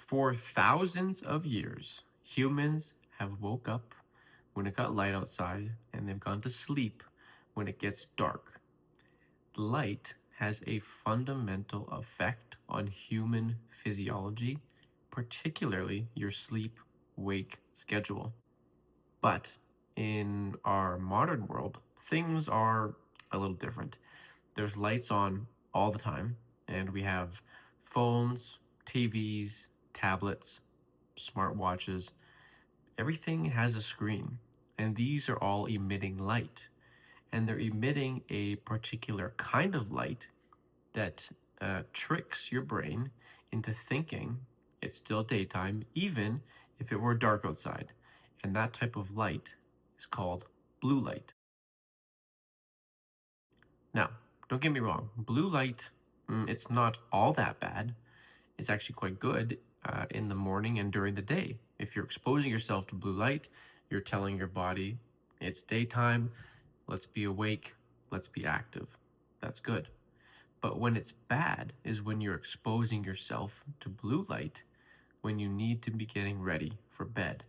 For thousands of years, humans have woke up when it got light outside and they've gone to sleep when it gets dark. Light has a fundamental effect on human physiology, particularly your sleep wake schedule. But in our modern world, things are a little different. There's lights on all the time, and we have phones, TVs, tablets, smartwatches. Everything has a screen, and these are all emitting light. And they're emitting a particular kind of light that tricks your brain into thinking it's still daytime, even if it were dark outside. And that type of light is called blue light. Now, don't get me wrong, blue light, it's not all that bad. It's actually quite good in the morning and during the day. If you're exposing yourself to blue light, you're telling your body it's daytime, let's be awake, let's be active. That's good. But when it's bad is when you're exposing yourself to blue light when you need to be getting ready for bed.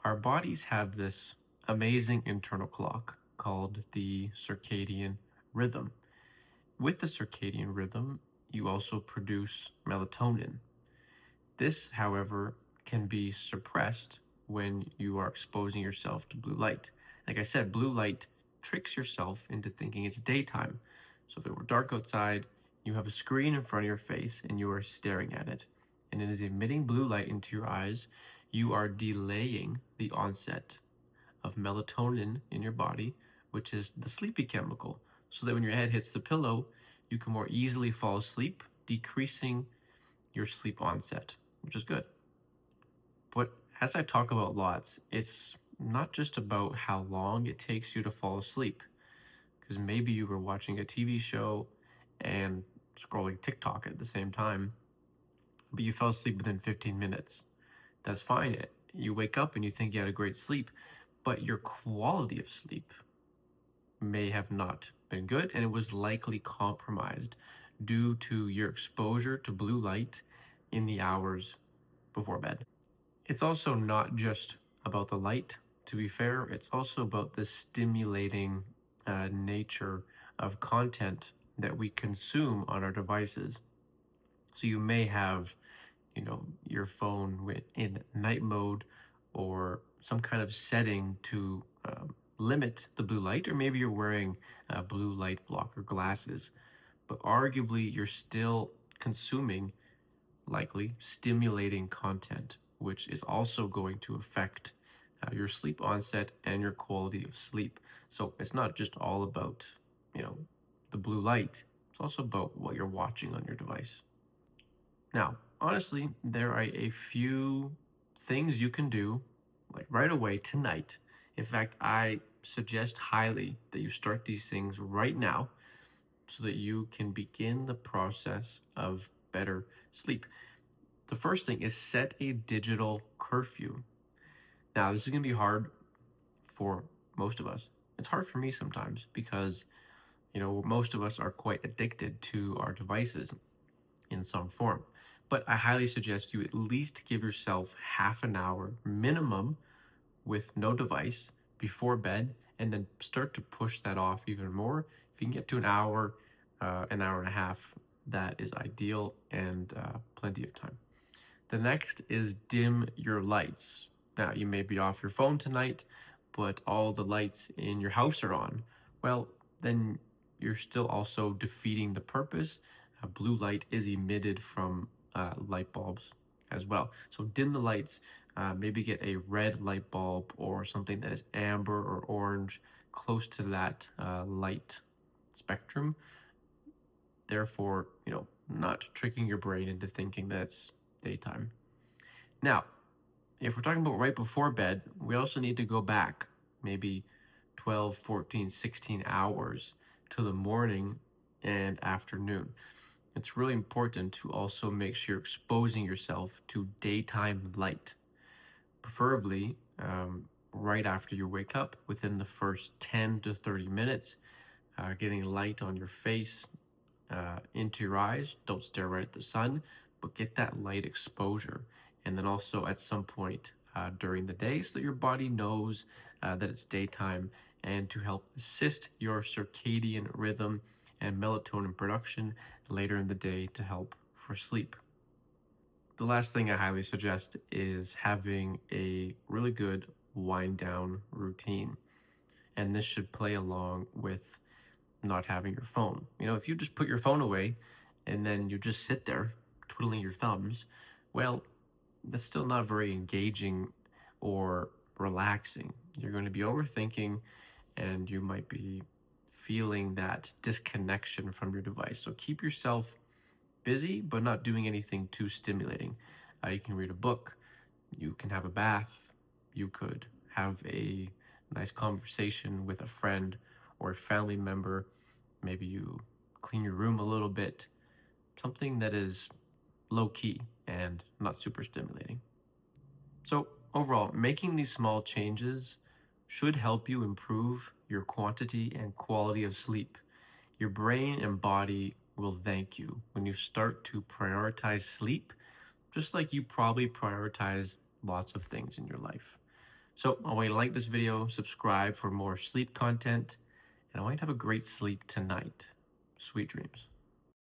Our bodies have this amazing internal clock called the circadian rhythm. With the circadian rhythm, you also produce melatonin. This, however, can be suppressed when you are exposing yourself to blue light. Like I said, blue light tricks yourself into thinking it's daytime. So if it were dark outside, you have a screen in front of your face and you are staring at it, and it is emitting blue light into your eyes. You are delaying the onset of melatonin in your body, which is the sleepy chemical, so that when your head hits the pillow, you can more easily fall asleep, decreasing your sleep onset, which is good. But as I talk about lots, it's not just about how long it takes you to fall asleep, because maybe you were watching a TV show and scrolling TikTok at the same time, but you fell asleep within 15 minutes. That's fine. You wake up and you think you had a great sleep, but your quality of sleep may have not been good, and it was likely compromised due to your exposure to blue light in the hours before bed. It's also not just about the light, to be fair, it's also about the stimulating nature of content that we consume on our devices. So you may have, your phone in night mode or some kind of setting to limit the blue light, or maybe you're wearing blue light blocker glasses, but arguably you're still consuming likely stimulating content, which is also going to affect your sleep onset and your quality of sleep. So it's not just all about, you know, the blue light. It's also about what you're watching on your device. Now, honestly, there are a few things you can do like right away tonight. In fact, I suggest highly that you start these things right now so that you can begin the process of better sleep. The first thing is set a digital curfew. Now, this is going to be hard for most of us. It's hard for me sometimes because, most of us are quite addicted to our devices in some form. But I highly suggest you at least give yourself half an hour minimum with no device before bed, and then start to push that off even more. If you can get to an hour and a half, that is ideal and plenty of time. The next is dim your lights. Now, you may be off your phone tonight, but all the lights in your house are on. Well, then you're still also defeating the purpose. Blue light is emitted from light bulbs as well. So dim the lights, maybe get a red light bulb or something that is amber or orange, close to that light spectrum. Therefore, not tricking your brain into thinking that it's daytime. Now, if we're talking about right before bed, we also need to go back maybe 12, 14, 16 hours to the morning and afternoon. It's really important to also make sure you're exposing yourself to daytime light, preferably right after you wake up within the first 10 to 30 minutes, getting light on your face, into your eyes. Don't stare right at the sun, but get that light exposure. And then also at some point during the day so that your body knows that it's daytime, and to help assist your circadian rhythm and melatonin production later in the day to help for sleep. The last thing I highly suggest is having a really good wind down routine. And this should play along with not having your phone. If you just put your phone away and then you just sit there twiddling your thumbs, well, that's still not very engaging or relaxing. You're going to be overthinking and you might be feeling that disconnection from your device. So keep yourself busy, but not doing anything too stimulating. You can read a book, you can have a bath, you could have a nice conversation with a friend or a family member. Maybe you clean your room a little bit, something that is low key and not super stimulating. So, overall, making these small changes should help you improve your quantity and quality of sleep. Your brain and body will thank you when you start to prioritize sleep, just like you probably prioritize lots of things in your life. So, I want you to like this video, subscribe for more sleep content, and I want you to have a great sleep tonight. Sweet dreams.